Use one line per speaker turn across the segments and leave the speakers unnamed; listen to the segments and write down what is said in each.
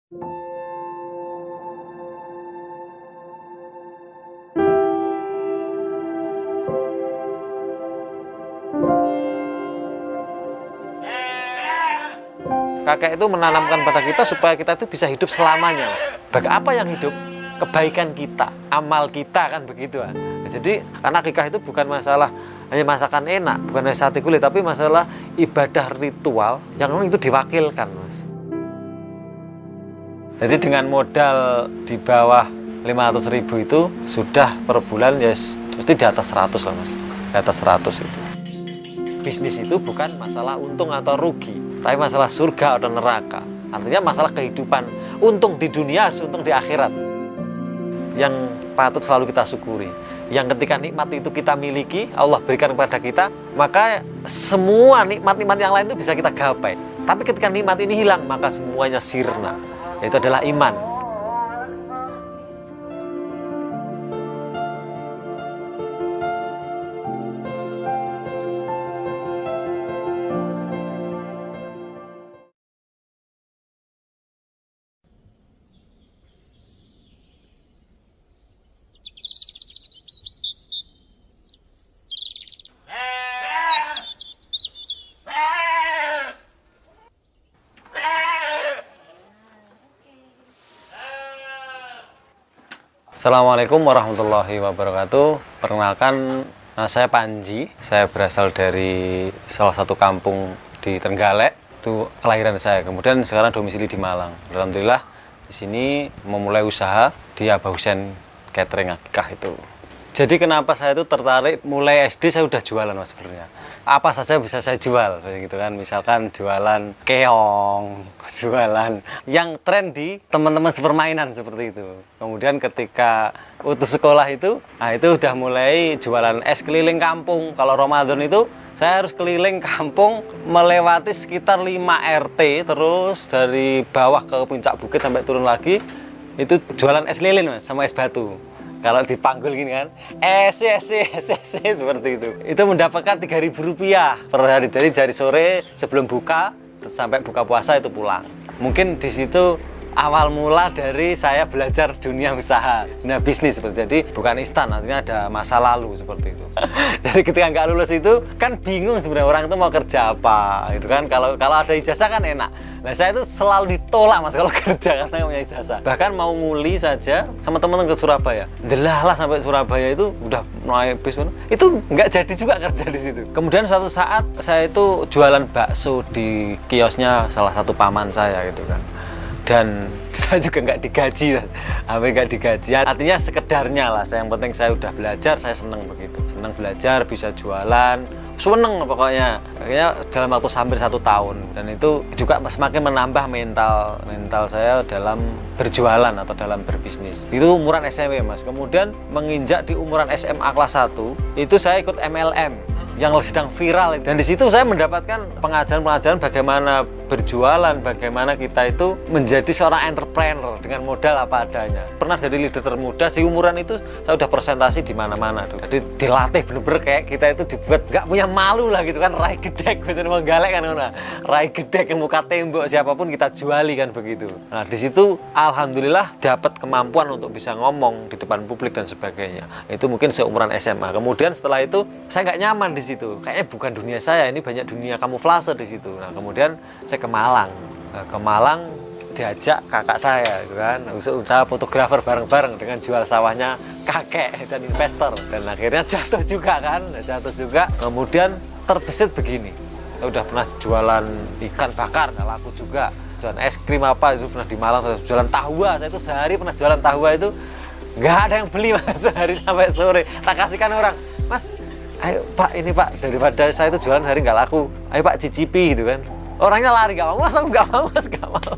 Kakek itu menanamkan pada kita supaya kita itu bisa hidup selamanya, Mas. Apa yang hidup? Kebaikan kita, amal kita, kan begitu. Jadi karena akikah itu bukan masalah hanya masakan enak, bukan hanya sate kulit, tapi masalah ibadah ritual yang memang itu diwakilkan, Mas. Jadi dengan modal di bawah 500.000 itu sudah per bulan ya pasti di atas 100 lah, Mas. Di atas 100 itu. Bisnis itu bukan masalah untung atau rugi, tapi masalah surga atau neraka. Artinya masalah kehidupan. Untung di dunia harus untung di akhirat. Yang patut selalu kita syukuri. Yang ketika nikmat itu kita miliki, Allah berikan kepada kita, maka semua nikmat-nikmat yang lain itu bisa kita gapai. Tapi ketika nikmat ini hilang, maka semuanya sirna. Itu adalah iman. Assalamualaikum warahmatullahi wabarakatuh. Perkenalkan, saya Panji. Saya berasal dari salah satu kampung di Trenggalek. Itu kelahiran saya. Kemudian sekarang domisili di Malang. Alhamdulillah di sini memulai usaha di Abah Husein Catering Akikah itu. Jadi kenapa saya itu tertarik, mulai SD saya udah jualan, Mas, sebenarnya. Apa saja bisa saya jual, gitu kan. Misalkan jualan keong, jualan yang tren di teman-teman sepermainan seperti itu. Kemudian ketika utus sekolah itu, itu udah mulai jualan es keliling kampung. Kalau Ramadan itu saya harus keliling kampung melewati sekitar 5 RT, terus dari bawah ke puncak bukit sampai turun lagi itu jualan es lilin, Mas, sama es batu. Kalau dipanggul gini kan, seperti itu. Itu mendapatkan Rp3.000 per hari. Jadi dari sore sebelum buka sampai buka puasa itu pulang. Mungkin di situ awal mula dari saya belajar dunia usaha, dunia bisnis seperti. Jadi bukan instan, artinya ada masa lalu seperti itu. Jadi ketika nggak lulus itu kan bingung sebenarnya orang itu mau kerja apa, gitu kan. Kalau ada ijazah kan enak. Nah, saya itu selalu ditolak, Mas, kalau kerja karena punya ijazah. Bahkan mau nguli saja sama teman-teman ke Surabaya, delalah sampai Surabaya itu udah naik bis, itu nggak jadi juga kerja di situ. Kemudian suatu saat saya itu jualan bakso di kiosnya salah satu paman saya, gitu kan. Dan saya juga nggak digaji, nggak digaji. Artinya sekedarnya lah. Yang penting saya udah belajar, saya seneng begitu. Seneng belajar, bisa jualan, seneng pokoknya. Akhirnya dalam waktu hampir 1 tahun. Dan itu juga semakin menambah mental saya dalam berjualan atau dalam berbisnis. Itu umuran SMP, Mas. Kemudian menginjak di umuran SMA kelas 1, itu saya ikut MLM yang sedang viral. Dan di situ saya mendapatkan pengajaran-pengajaran bagaimana berjualan, bagaimana kita itu menjadi seorang entrepreneur dengan modal apa adanya. Pernah jadi leader termuda di umuran itu, saya udah presentasi di mana-mana. Jadi dilatih bener-bener kayak kita itu dibuat nggak punya malu lah, gitu kan. Rai gedek, biasanya mau galak kan, rai gedek yang muka tembok siapapun kita juali kan begitu. Nah di situ alhamdulillah dapat kemampuan untuk bisa ngomong di depan publik dan sebagainya. Itu mungkin seumuran SMA. Kemudian setelah itu saya nggak nyaman di situ. Kayaknya bukan dunia saya, ini banyak dunia kamuflase di situ. Nah kemudian saya ke Malang. Ke Malang diajak kakak saya, gitu kan, usaha fotografer bareng-bareng dengan jual sawahnya kakek dan investor. Dan akhirnya jatuh juga kan, Kemudian terbesit begini. Saya udah pernah jualan ikan bakar, nggak laku juga. Jualan es krim apa itu pernah di Malang. Jualan tahua, saya itu sehari pernah jualan tahua itu nggak ada yang beli, Mas, sehari sampai sore. Tak kasihkan orang, Mas, ayo Pak, ini Pak, daripada saya itu jualan sehari nggak laku, ayo Pak cicipi, gitu kan. Orangnya lari, nggak mau, Mas, aku nggak mau, Mas, nggak mau.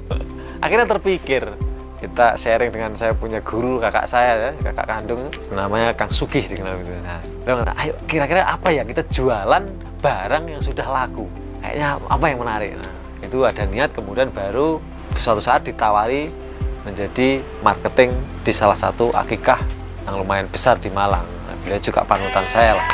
Akhirnya terpikir, kita sharing dengan saya punya guru kakak saya, ya, kakak kandung, namanya Kang Sugih dikenal gitu. Nah, ayo kira-kira apa ya kita jualan barang yang sudah laku, kayaknya apa yang menarik. Nah, itu ada niat, kemudian baru suatu saat ditawari menjadi marketing di salah satu akikah yang lumayan besar di Malang. Nah, beliau juga panutan saya lah.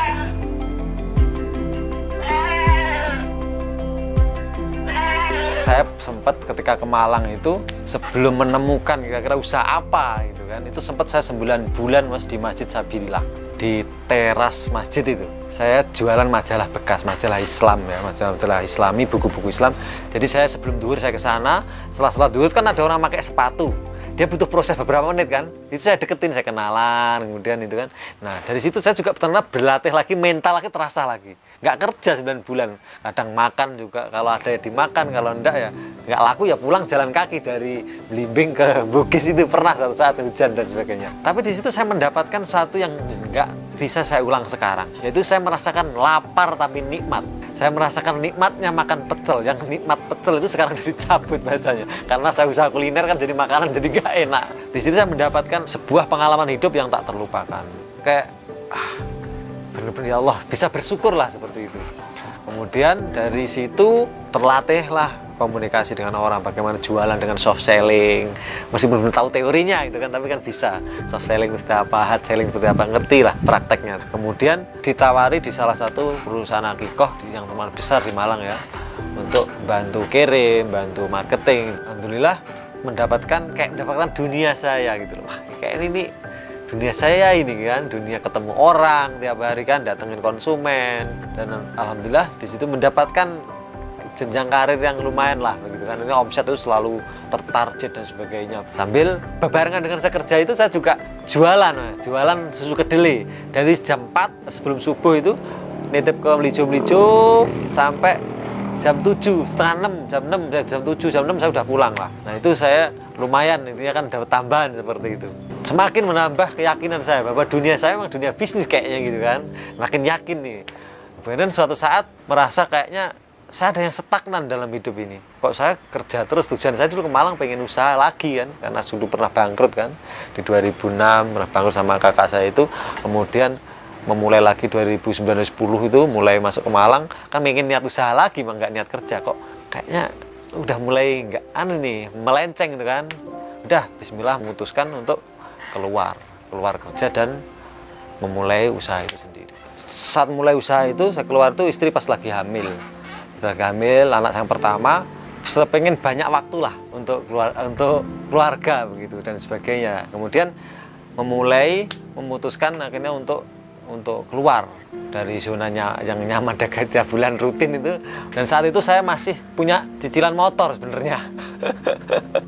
sempat ketika ke Malang itu sebelum menemukan kira-kira usaha apa gitu kan, itu sempat saya 9 bulan Mas di Masjid Sabilillah, di teras masjid itu saya jualan majalah bekas, majalah Islam ya, majalah Islami, buku-buku Islam. Jadi saya sebelum duhur saya ke sana, setelah sholat duhur kan ada orang pakai sepatu, dia butuh proses beberapa menit kan, itu saya deketin, saya kenalan, kemudian itu kan. Nah dari situ saya juga pernah berlatih lagi, mental lagi, terasa lagi. Nggak kerja 9 bulan, kadang makan juga, kalau ada ya dimakan, kalau enggak ya nggak laku ya pulang jalan kaki dari Blimbing ke Bugis. Itu pernah suatu saat hujan dan sebagainya. Tapi di situ saya mendapatkan sesuatu yang nggak bisa saya ulang sekarang, yaitu saya merasakan lapar tapi nikmat. Saya merasakan nikmatnya makan pecel, yang nikmat pecel itu sekarang dicabut bahasanya, karena saya usaha kuliner kan, jadi makanan jadi nggak enak. Di situ saya mendapatkan sebuah pengalaman hidup yang tak terlupakan, kayak benar-benar ya Allah, bisa bersyukurlah seperti itu. Kemudian dari situ terlatihlah komunikasi dengan orang, bagaimana jualan dengan soft selling, meskipun belum tahu teorinya itu kan, tapi kan bisa. Soft selling itu seperti apa, hard selling seperti apa, ngerti lah prakteknya. Kemudian ditawari di salah satu perusahaan akikoh yang terkenal besar di Malang ya, untuk bantu kirim, bantu marketing. Alhamdulillah mendapatkan dunia saya gitu loh. Wah, kayak ini nih dunia saya ini kan, dunia ketemu orang tiap hari kan, datengin konsumen, dan alhamdulillah di situ mendapatkan jenjang karir yang lumayan lah begitu kan. Ini omset itu selalu tertarget dan sebagainya. Sambil berbarengan dengan saya kerja itu saya juga jualan susu kedelai dari jam 4 sebelum subuh itu, nitip ke Melijo sampai jam 7, setengah 6, jam 7, jam 6 saya udah pulang lah. Nah itu saya lumayan, intinya kan dapat tambahan seperti itu. Semakin menambah keyakinan saya bahwa dunia saya memang dunia bisnis kayaknya gitu kan. Makin yakin nih. Kemudian suatu saat merasa kayaknya saya ada yang stagnan dalam hidup ini. Kok saya kerja terus, tujuan saya dulu ke Malang pengen usaha lagi kan, karena sudah pernah bangkrut kan. Di 2006 pernah bangkrut sama kakak saya itu. Kemudian memulai lagi 2009-10 itu mulai masuk ke Malang, kan pengen niat usaha lagi, nggak niat kerja. Kok kayaknya udah mulai nggak melenceng gitu kan. Udah bismillah memutuskan untuk keluar kerja dan memulai usaha itu sendiri. Saat mulai usaha itu saya keluar tuh istri pas lagi hamil, anak yang pertama. Pengen banyak waktu lah untuk keluarga begitu dan sebagainya. Kemudian memutuskan akhirnya untuk keluar dari zonanya yang nyaman tiap bulan rutin itu. Dan saat itu saya masih punya cicilan motor sebenarnya.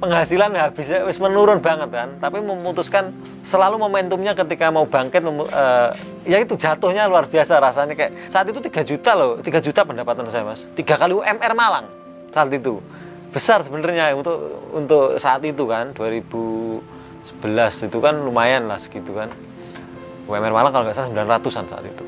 Penghasilan habisnya wis menurun banget kan, tapi memutuskan selalu momentumnya ketika mau bangkit, ya itu jatuhnya luar biasa rasanya. Kayak saat itu 3 juta loh, 3 juta pendapatan saya Mas, 3 kali UMR Malang saat itu. Besar sebenarnya untuk saat itu kan, 2011 itu kan lumayan lah segitu kan. UMR Malang kalau nggak salah 900-an saat itu.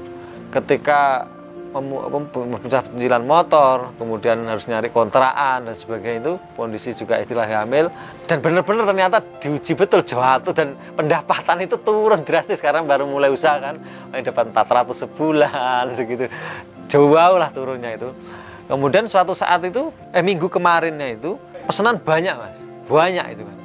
Ketika memecah cicilan motor, kemudian harus nyari kontrakan dan sebagainya, itu kondisi juga istilahnya hamil, dan benar-benar ternyata diuji betul jatuh dan pendapatan itu turun drastis. Sekarang baru mulai usaha kan, dapat 400 sebulan segitu, jauh lah turunnya itu. Kemudian suatu saat itu minggu kemarinnya itu pesanan banyak Mas, banyak itu kan.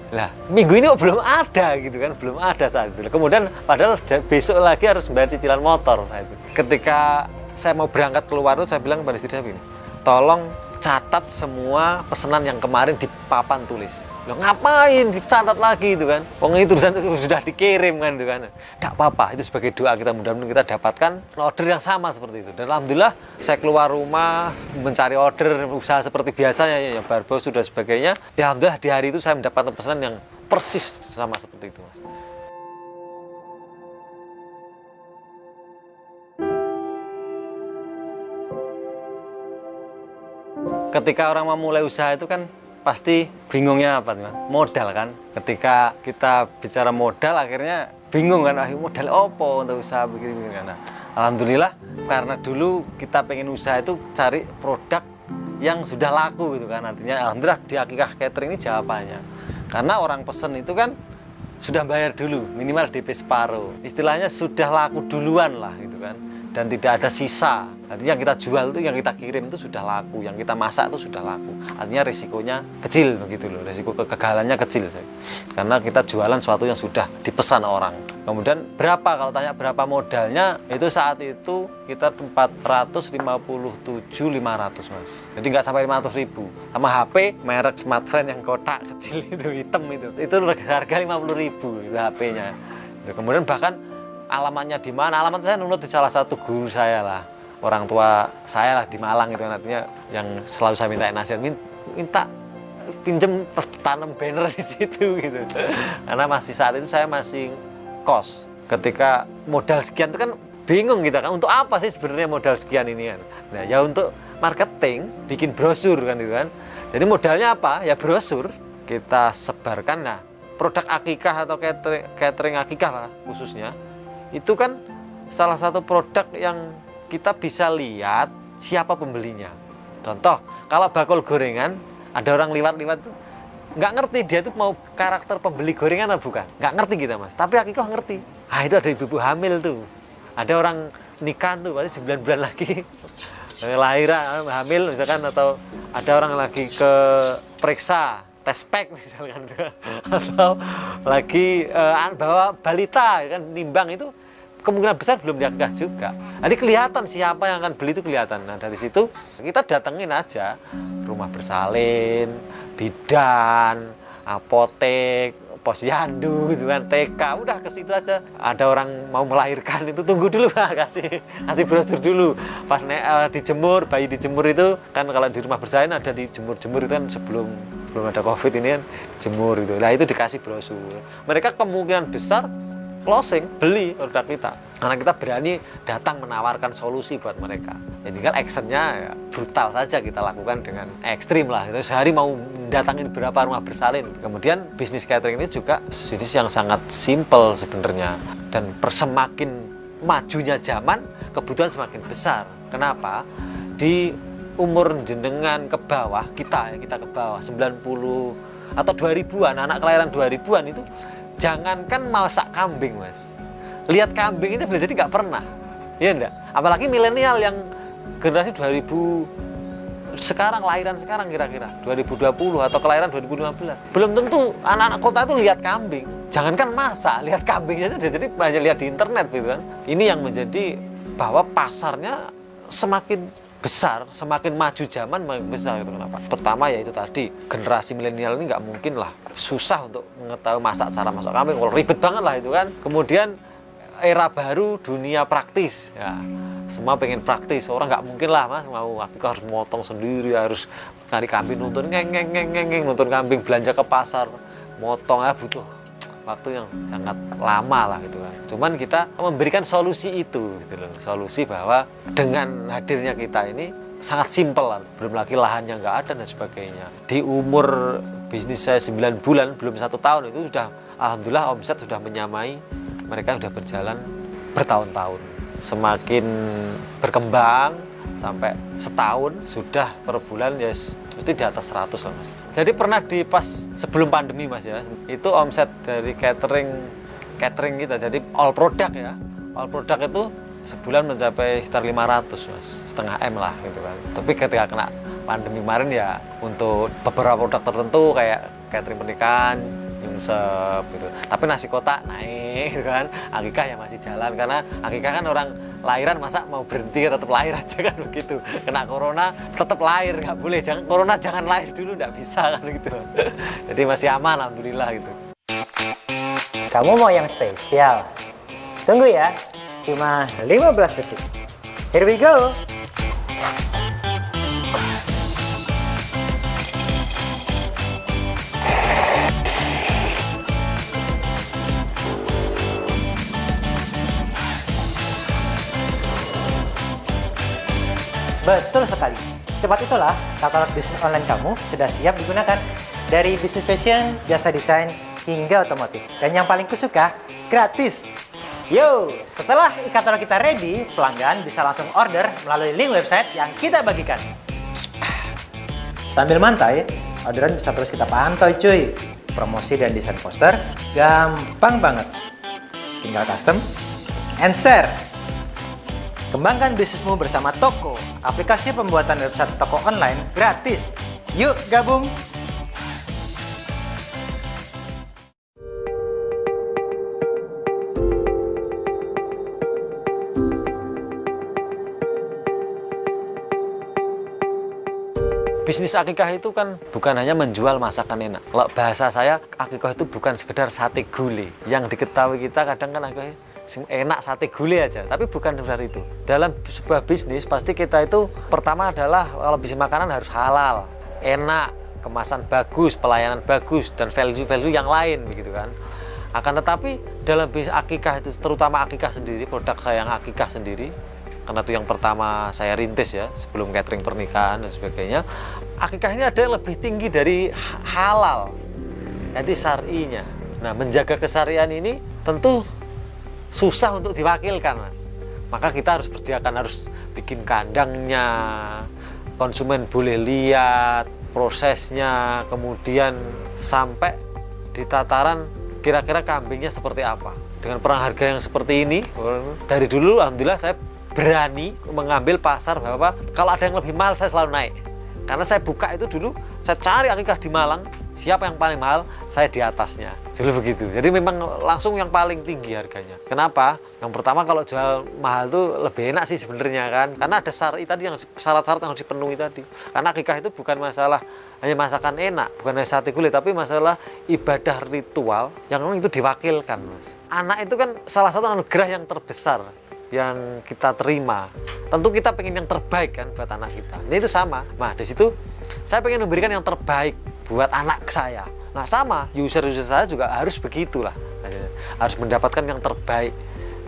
Lah minggu ini kok belum ada gitu kan, belum ada saat itu. Kemudian padahal besok lagi harus bayar cicilan motor. Nah, itu. Ketika saya mau berangkat keluar itu saya bilang pada istri saya begini, tolong catat semua pesanan yang kemarin di papan tulis. Loh ngapain dicatat lagi itu kan, wong itu sudah dikirim kan itu kan. Tidak apa-apa, itu sebagai doa kita, mudah-mudahan kita dapatkan order yang sama seperti itu. Dan alhamdulillah saya keluar rumah mencari order usaha seperti biasanya ya barbau sudah sebagainya. Ya alhamdulillah di hari itu saya mendapatkan pesanan yang persis sama seperti itu Mas. Ketika orang mau mulai usaha itu kan pasti bingungnya apa teman? Modal kan. Ketika kita bicara modal akhirnya bingung kan, modal apa untuk usaha begini kan. Nah, alhamdulillah karena dulu kita pengen usaha itu cari produk yang sudah laku gitu kan. Artinya alhamdulillah di Akikah Catering ini jawabannya. Karena orang pesen itu kan sudah bayar dulu, minimal DP separuh. Istilahnya sudah laku duluan lah gitu kan. Dan tidak ada sisa. Artinya yang kita jual itu, yang kita kirim itu sudah laku, yang kita masak itu sudah laku. Artinya risikonya kecil begitu loh, risiko kegagalannya kecil. Karena kita jualan sesuatu yang sudah dipesan orang. Kemudian berapa, kalau tanya berapa modalnya, itu saat itu kita 457.500 Mas. Jadi nggak sampai 500.000. Sama HP merek smartphone yang kotak kecil itu, hitam itu harga 50.000 itu HP-nya. Kemudian bahkan alamatnya di mana? Alamat saya nurut di salah satu guru saya lah, orang tua saya lah di Malang itu, nantinya yang selalu saya minta nasihat, minta pinjem tanam banner di situ gitu. Karena saat itu saya masih kos. Ketika modal sekian itu kan bingung kita kan, untuk apa sih sebenarnya modal sekian ini kan? Nah, ya untuk marketing, bikin brosur kan itu kan. Jadi modalnya apa? Ya brosur kita sebarkan. Nah, produk akikah atau catering akikah lah khususnya, itu kan salah satu produk yang kita bisa lihat siapa pembelinya. Contoh, kalau bakul gorengan, ada orang liwat-liwat tuh nggak ngerti dia tuh mau karakter pembeli gorengan atau bukan, nggak ngerti kita Mas. Tapi akikah ngerti. Ah, itu ada ibu-ibu hamil tuh, ada orang nikah tuh pasti 9 bulan lagi lahiran hamil misalkan, atau ada orang lagi ke periksa tes pack misalkan atau lagi bawa balita kan, nimbang, itu kemungkinan besar belum diakikah juga. Jadi kelihatan siapa yang akan beli itu kelihatan. Nah, dari situ kita datengin aja rumah bersalin, bidan, apotek, posyandu gitu kan, TK, udah ke situ aja. Ada orang mau melahirkan itu tunggu dulu kasih brosur dulu. Pas dijemur, bayi dijemur itu kan, kalau di rumah bersalin ada dijemur-jemur itu kan sebelum ada Covid ini kan jemur itu. Nah, itu dikasih brosur. Mereka kemungkinan besar closing beli produk kita karena kita berani datang menawarkan solusi buat mereka. Ya tinggal actionnya ya brutal saja kita lakukan dengan ekstrim lah. Itu sehari mau datangin berapa rumah bersalin. Kemudian bisnis catering ini juga bisnis yang sangat simple sebenarnya, dan semakin majunya zaman kebutuhan semakin besar. Kenapa? Di umur jenengan ke bawah, kita ke bawah 90 atau 2000-an, anak kelahiran 2000-an itu jangankan masak kambing Mas, lihat kambing itu boleh jadi nggak pernah, ya enggak? Apalagi milenial yang generasi 2000 sekarang, lahiran sekarang kira-kira 2020 atau kelahiran 2015, belum tentu anak-anak kota itu lihat kambing. Jangankan masak, lihat kambingnya aja jadi banyak lihat di internet gitu kan. Ini yang menjadi bahwa pasarnya semakin besar, semakin maju zaman makin besar gitu. Kenapa? Pertama yaitu tadi, generasi milenial ini nggak mungkin lah, susah untuk mengetahui cara masak kambing, ribet banget lah itu kan. Kemudian era baru, dunia praktis ya, semua pengen praktis. Orang nggak mungkin lah Mas mau akikah harus motong sendiri, harus cari kambing, nonton nonton kambing, belanja ke pasar motong ya, butuh waktu yang sangat lama lah gitu kan. Cuman kita memberikan solusi itu gitu loh. Solusi bahwa dengan hadirnya kita ini sangat simpel lah. Belum lagi lahannya nggak ada dan sebagainya. Di umur bisnis saya 9 bulan, belum 1 tahun itu sudah alhamdulillah omset sudah menyamai mereka yang sudah berjalan bertahun-tahun. Semakin berkembang sampai setahun sudah per bulan ya pasti di atas 100 lah Mas. Jadi pernah di pas sebelum pandemi Mas ya, itu omset dari catering kita, jadi all product ya, all product itu sebulan mencapai sekitar 500 Mas, setengah M lah gitu kan. Tapi ketika kena pandemi kemarin ya, untuk beberapa produk tertentu kayak catering pernikahan nyungsep gitu, tapi nasi kotak naik gitu kan. Akikah ya masih jalan, karena akikah kan orang lahiran masa mau berhenti tetap lahir aja kan begitu. Kena corona tetap lahir, nggak boleh, corona jangan lahir dulu, nggak bisa kan gitu. Jadi masih aman alhamdulillah gitu.
Kamu mau yang spesial? Tunggu ya, cuma 15 detik. Here we go. Betul sekali. Secepat itulah katalog bisnis online kamu sudah siap digunakan. Dari bisnis fashion, jasa desain, hingga otomotif. Dan yang paling kusuka, gratis. Yo, setelah katalog kita ready, pelanggan bisa langsung order melalui link website yang kita bagikan. Sambil mantai, orderan bisa terus kita pantau cuy. Promosi dan desain poster, gampang banget. Tinggal custom and share. Kembangkan bisnismu bersama Toko, aplikasi pembuatan website toko online gratis. Yuk gabung!
Bisnis akikah itu kan bukan hanya menjual masakan enak. Kalau bahasa saya, akikah itu bukan sekedar sate gulai. Yang diketahui kita kadang kan akikah enak sate gulai aja, tapi bukan seperti itu. Dalam sebuah bisnis pasti kita itu pertama adalah kalau bisnis makanan harus halal, enak, kemasan bagus, pelayanan bagus, dan value-value yang lain begitu kan. Akan tetapi dalam bisnis akikah itu, terutama akikah sendiri, produk saya yang akikah sendiri, karena itu yang pertama saya rintis ya, sebelum catering pernikahan dan sebagainya. Akikah ini ada yang lebih tinggi dari halal, jadi syar'inya. Nah, menjaga kesyarian ini tentu susah untuk diwakilkan, Mas. Maka kita harus harus bikin kandangnya, konsumen boleh lihat prosesnya, kemudian sampai di tataran kira-kira kambingnya seperti apa. Dengan perang harga yang seperti ini, dari dulu alhamdulillah saya berani mengambil pasar bahwa kalau ada yang lebih mahal saya selalu naik. Karena saya buka itu dulu, saya cari akikah di Malang, siapa yang paling mahal, saya di atasnya. Jadi begitu. Jadi memang langsung yang paling tinggi harganya. Kenapa? Yang pertama kalau jual mahal itu lebih enak sih sebenarnya kan. Karena ada syar'i tadi, yang syarat-syarat yang harus dipenuhi tadi. Karena akikah itu bukan masalah hanya masakan enak, bukan hanya sate gulai, tapi masalah ibadah ritual yang memang itu diwakilkan, Mas. Anak itu kan salah satu anugerah yang terbesar yang kita terima. Tentu kita pengen yang terbaik kan buat anak kita. Ini itu sama. Nah, di situ saya pengen memberikan yang terbaik buat anak saya. Nah, sama user-user saya juga harus begitulah. Harus mendapatkan yang terbaik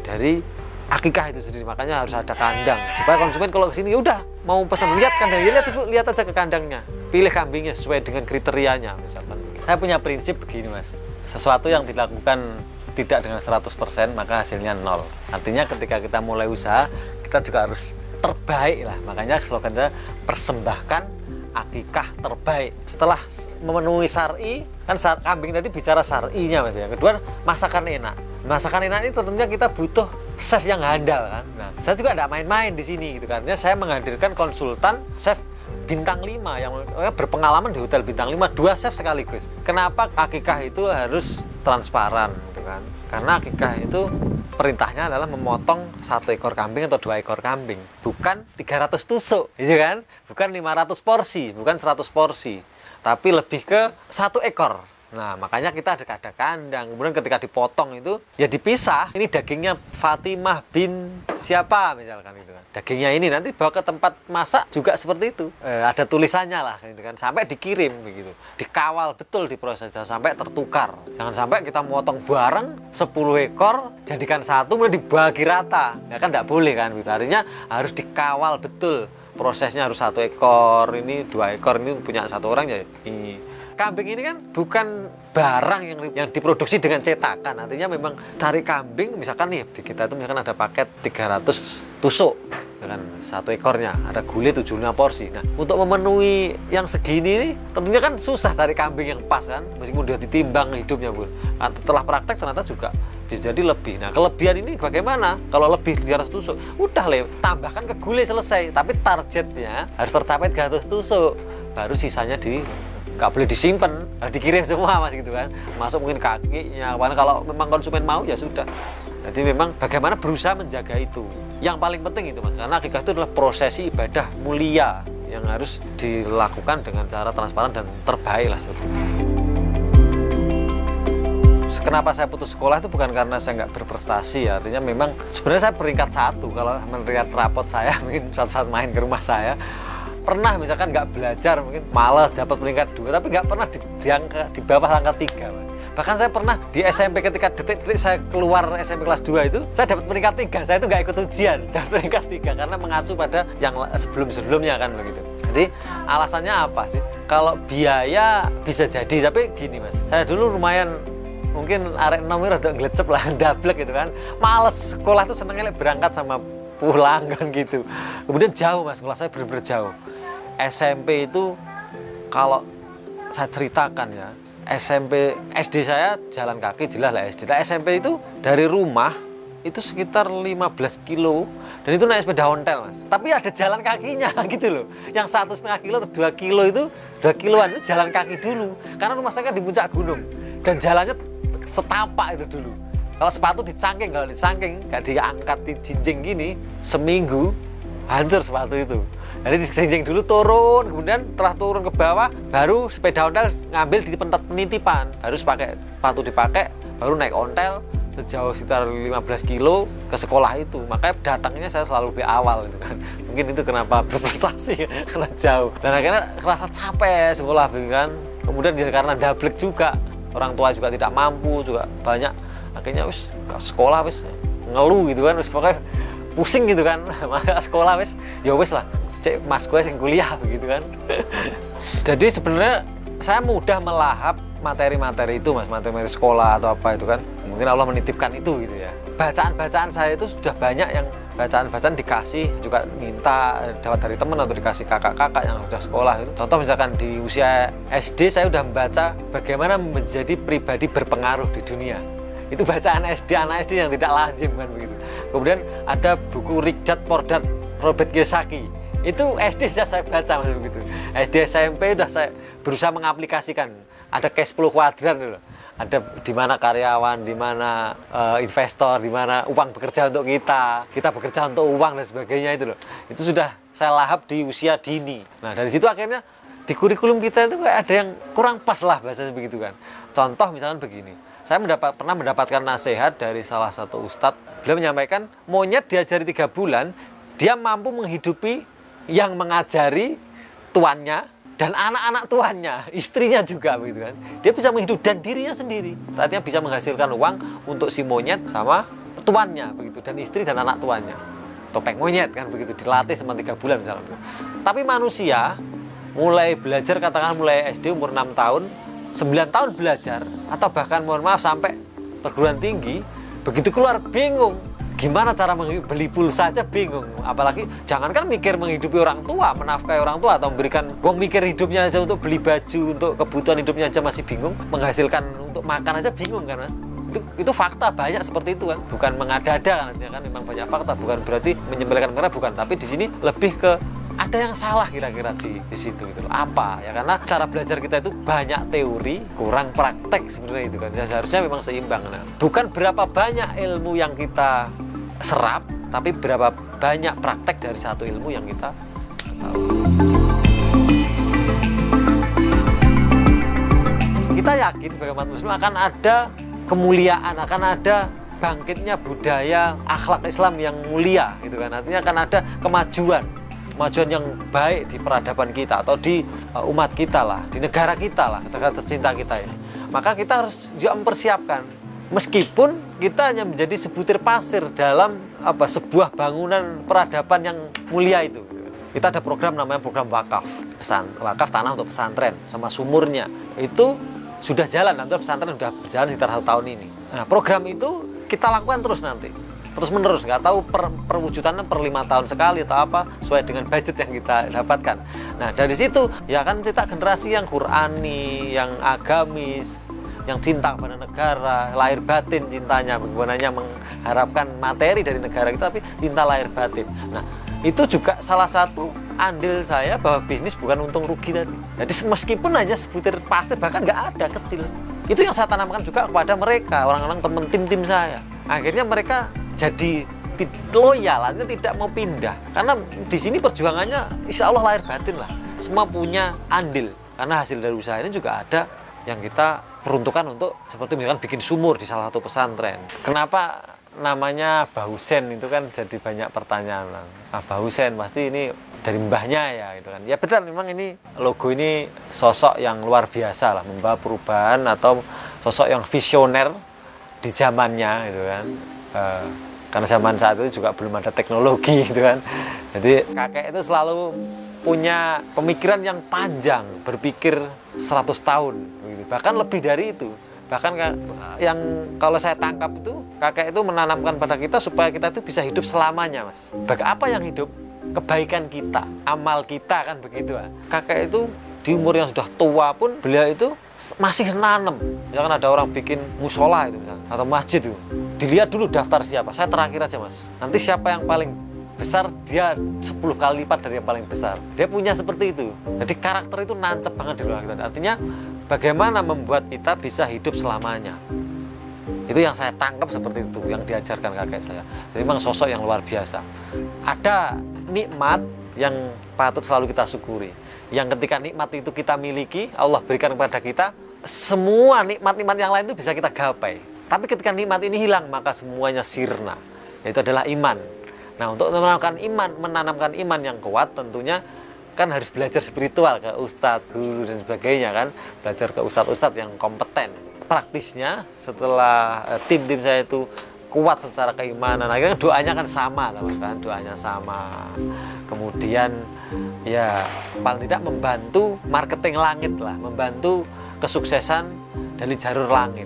dari akikah itu sendiri. Makanya harus ada kandang supaya konsumen kalau kesini udah mau pesan, lihat kandang, ya lihat Ibu, lihat aja ke kandangnya, pilih kambingnya sesuai dengan kriterianya misalkan. Saya punya prinsip begini, Mas. Sesuatu yang dilakukan tidak dengan 100% maka hasilnya 0. Artinya ketika kita mulai usaha, kita juga harus terbaik lah. Makanya slogan saya, persembahkan akikah terbaik. Setelah memenuhi syar'i, kan kambing tadi bicara syar'inya, Mas ya. Kedua, masakan enak. Masakan enak ini tentunya kita butuh chef yang handal kan. Nah, saya juga tidak main-main di sini gitu kan. Saya menghadirkan konsultan chef bintang 5 yang berpengalaman di hotel bintang 5, 2 chef sekaligus. Kenapa akikah itu harus transparan gitu kan? Karena akikah itu perintahnya adalah memotong 1 ekor kambing atau 2 ekor kambing, bukan 300 tusuk, gitu kan? Bukan 500 porsi, bukan 100 porsi, tapi lebih ke 1 ekor. Nah, makanya kita ada kandang. Kemudian ketika dipotong itu ya dipisah. Ini dagingnya Fatimah bin siapa misalkan gitu kan. Dagingnya ini nanti bawa ke tempat masak juga seperti itu. Ada tulisannya lah gitu kan. Sampai dikirim begitu. Dikawal betul di proses, jangan sampai tertukar. Jangan sampai kita motong bareng 10 ekor jadikan 1 kemudian dibagi rata. Ya kan tidak boleh kan gitu. Artinya harus dikawal betul. Prosesnya harus 1 ekor, ini 2 ekor, ini punya 1 orang ya ini. Kambing ini kan bukan barang yang diproduksi dengan cetakan. Artinya memang cari kambing, misalkan nih di kita itu misalkan ada paket 300 tusuk, kan 1 ekornya ada gulai 75 porsi. Nah, untuk memenuhi yang segini nih tentunya kan susah cari kambing yang pas kan, meskipun udah ditimbang hidupnya pun. Nah, setelah praktek ternyata juga bisa jadi lebih. Nah, kelebihan ini bagaimana? Kalau lebih 300 tusuk, udah tambahkan ke gulai selesai. Tapi targetnya harus tercapai 300 tusuk, baru sisanya nggak boleh disimpan, dikirim semua, Mas gitu kan. Masuk mungkin kakinya, kalau memang konsumen mau ya sudah. Jadi memang bagaimana berusaha menjaga itu. Yang paling penting itu, Mas, karena akikah itu adalah prosesi ibadah mulia yang harus dilakukan dengan cara transparan dan terbaik lah seperti itu. Kenapa saya putus sekolah itu bukan karena saya nggak berprestasi ya. Artinya memang sebenarnya saya peringkat 1 kalau melihat rapot saya mungkin saat main ke rumah saya. Pernah misalkan nggak belajar, mungkin malas dapat peringkat 2, tapi nggak pernah di bawah angka 3. Bahkan saya pernah di SMP ketika detik-detik saya keluar SMP kelas 2 itu, saya dapat peringkat 3, saya itu nggak ikut ujian, dapat peringkat 3 karena mengacu pada yang sebelum-sebelumnya kan begitu. Jadi alasannya apa sih? Kalau biaya bisa jadi, tapi gini, Mas, saya dulu lumayan mungkin arek nomor udah ngelecep lah, dablek gitu kan, males sekolah tuh senengnya berangkat sama pulang kan gitu. Kemudian jauh, Mas, sekolah saya benar-benar jauh. SMP itu kalau saya ceritakan ya, SD saya jalan kaki jelas lah SD. Nah, SMP itu dari rumah itu sekitar 15 kilo dan itu naik sepeda ontel, Mas. Tapi ada jalan kakinya gitu loh. Yang 1,5 kilo atau 2 kilo itu 2 kiloan itu jalan kaki dulu. Karena rumah saya kan di puncak gunung dan jalannya setapak itu dulu. Kalau sepatu dicangking, kalau dicangking nggak diangkat di jinjing gini, seminggu hancur sepatu itu. Jadi disenjing dulu turun, kemudian setelah turun ke bawah, baru sepeda ontel ngambil di tempat penitipan. Harus pakai sepatu dipakai, baru naik ontel sejauh sekitar 15 kilo ke sekolah itu. Makanya datangnya saya selalu lebih awal gitu kan. Mungkin itu kenapa berprestasi karena jauh. Dan akhirnya kerasa capek sekolah kan. Kemudian karena dablek juga, orang tua juga tidak mampu juga banyak. Akhirnya wis sekolah wis ngeluh gitu kan, wis pokoknya pusing gitu kan. Maka sekolah wis ya wis lah. Cek mas gue sing kuliah begitu kan. Jadi sebenarnya saya mudah melahap materi-materi itu mas, materi sekolah atau apa itu kan. Mungkin Allah menitipkan itu gitu ya. Bacaan-bacaan saya itu sudah banyak yang bacaan-bacaan dikasih juga minta dapat dari teman atau dikasih kakak-kakak yang sudah sekolah itu. Contoh misalkan di usia SD saya sudah membaca bagaimana menjadi pribadi berpengaruh di dunia. Itu bacaan SD, anak SD yang tidak lazim kan begitu. Kemudian ada buku Rich Dad Poor Dad Robert Kiyosaki. Itu SD sudah saya baca mas begitu. SD SMP sudah saya berusaha mengaplikasikan. Ada cash flow kuadran gitu loh. Ada di mana karyawan, di mana investor, di mana uang bekerja untuk kita bekerja untuk uang dan sebagainya itu loh. Itu sudah saya lahap di usia dini. Nah dari situ akhirnya di kurikulum kita itu kayak ada yang kurang pas lah bahasanya begitu kan. Contoh misalkan begini, saya pernah mendapatkan nasihat dari salah satu ustadz. Beliau menyampaikan monyet diajari 3 bulan, dia mampu menghidupi yang mengajari tuannya dan anak-anak tuannya, istrinya juga begitu kan. Dia bisa menghidup dan dirinya sendiri. Artinya bisa menghasilkan uang untuk si monyet sama tuannya begitu, dan istri dan anak tuannya. Topeng monyet kan begitu, dilatih selama 3 bulan misalnya. Tapi manusia mulai belajar katakan mulai SD umur 6 tahun, 9 tahun belajar atau bahkan mohon maaf sampai perguruan tinggi, begitu keluar bingung. Gimana cara beli pulsa aja bingung, apalagi jangankan mikir menghidupi orang tua, menafkahi orang tua atau memberikan uang mikir hidupnya aja untuk beli baju, untuk kebutuhan hidupnya aja masih bingung, menghasilkan untuk makan aja bingung kan mas. Itu fakta, banyak seperti itu kan, bukan mengada-ada kan, artinya kan memang banyak fakta, bukan berarti menyembelihkan mereka, bukan, tapi di sini lebih ke ada yang salah kira-kira di situ gitu loh. Apa ya, karena cara belajar kita itu banyak teori kurang praktek sebenarnya itu kan. Seharusnya memang seimbang. Nah, bukan berapa banyak ilmu yang kita serap, tapi berapa banyak praktek dari satu ilmu yang kita tahu. Kita yakin sebagai umat muslim akan ada kemuliaan, akan ada bangkitnya budaya akhlak Islam yang mulia gitu kan. Artinya akan ada kemajuan yang baik di peradaban kita atau di umat kita lah, di negara kita lah, negara tercinta kita ini. Maka kita harus juga mempersiapkan. Meskipun kita hanya menjadi sebutir pasir dalam sebuah bangunan peradaban yang mulia itu. Kita ada program namanya program wakaf tanah untuk pesantren sama sumurnya. Itu sudah jalan, nanti pesantren sudah berjalan sekitar 1 tahun ini. Nah, program itu kita lakukan terus nanti. Terus menerus, nggak tahu perwujudannya per 5 tahun sekali atau apa, sesuai dengan budget yang kita dapatkan. Nah, dari situ ya kan cetak generasi yang Qurani, yang agamis, yang cinta pada negara, lahir batin cintanya, bagaimana mengharapkan materi dari negara kita, tapi cinta lahir batin. Nah, itu juga salah satu andil saya bahwa bisnis bukan untung rugi tadi. Jadi meskipun hanya sebutir pasir, bahkan nggak ada, kecil. Itu yang saya tanamkan juga kepada mereka, orang-orang teman tim saya. Akhirnya mereka jadi loyal, artinya tidak mau pindah. Karena di sini perjuangannya insya Allah lahir batin lah. Semua punya andil. Karena hasil dari usaha ini juga ada yang kita peruntukan untuk seperti misalkan bikin sumur di salah satu pesantren. Kenapa namanya Mbah Husen itu kan jadi banyak pertanyaan. Mbah Husen pasti ini dari mbahnya ya gitu kan. Ya betul, memang ini logo ini sosok yang luar biasa lah, membawa perubahan atau sosok yang visioner di zamannya gitu kan. Karena zaman saat itu juga belum ada teknologi gitu kan. Jadi kakek itu selalu punya pemikiran yang panjang, berpikir 100 tahun gitu. Bahkan lebih dari itu. Bahkan yang kalau saya tangkap itu, kakek itu menanamkan pada kita supaya kita itu bisa hidup selamanya mas. Apa yang hidup? Kebaikan kita, amal kita kan begitu. Kakek itu di umur yang sudah tua pun beliau itu masih nanam. Misalkan ada orang bikin musola itu misalkan, atau masjid itu, dilihat dulu daftar siapa. Saya terakhir aja mas, nanti siapa yang paling besar, dia 10 kali lipat dari yang paling besar. Dia punya seperti itu. Jadi karakter itu nancep banget di luar kita. Artinya bagaimana membuat kita bisa hidup selamanya. Itu yang saya tangkap seperti itu, yang diajarkan kakek saya. Jadi memang sosok yang luar biasa. Ada nikmat yang patut selalu kita syukuri. Yang ketika nikmat itu kita miliki, Allah berikan kepada kita, semua nikmat-nikmat yang lain itu bisa kita gapai. Tapi ketika nikmat ini hilang, maka semuanya sirna. Itu adalah iman. Nah, untuk menanamkan iman yang kuat, tentunya kan harus belajar spiritual ke ustadz, guru, dan sebagainya kan. Belajar ke ustadz-ustadz yang kompeten. Praktisnya, setelah tim-tim saya itu kuat secara keimanan, akhirnya doanya kan sama, teman-teman, doanya sama. Kemudian ya paling tidak membantu marketing langit lah, membantu kesuksesan dari jalur langit.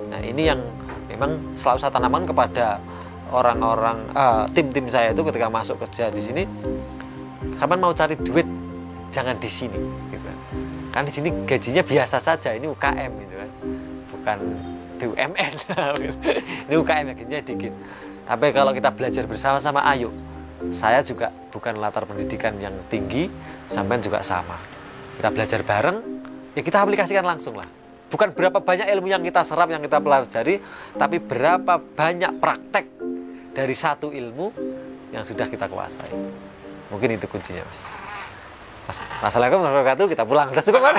Nah, ini yang memang selalu saya tanamkan kepada orang-orang tim-tim saya itu ketika masuk kerja di sini. Kapan mau cari duit jangan di sini, gitu kan. Kan di sini gajinya biasa saja, ini UKM gitu kan, bukan BUMN. Ini UKM gajinya dikit. Tapi kalau kita belajar bersama-sama, ayo. Saya juga bukan latar pendidikan yang tinggi, sampai juga sama. Kita belajar bareng, ya kita aplikasikan langsung lah. Bukan berapa banyak ilmu yang kita serap, yang kita pelajari, tapi berapa banyak praktek dari satu ilmu yang sudah kita kuasai. Mungkin itu kuncinya, Mas. Assalamualaikum warahmatullahi wabarakatuh. Kita pulang. Udah cukup kan?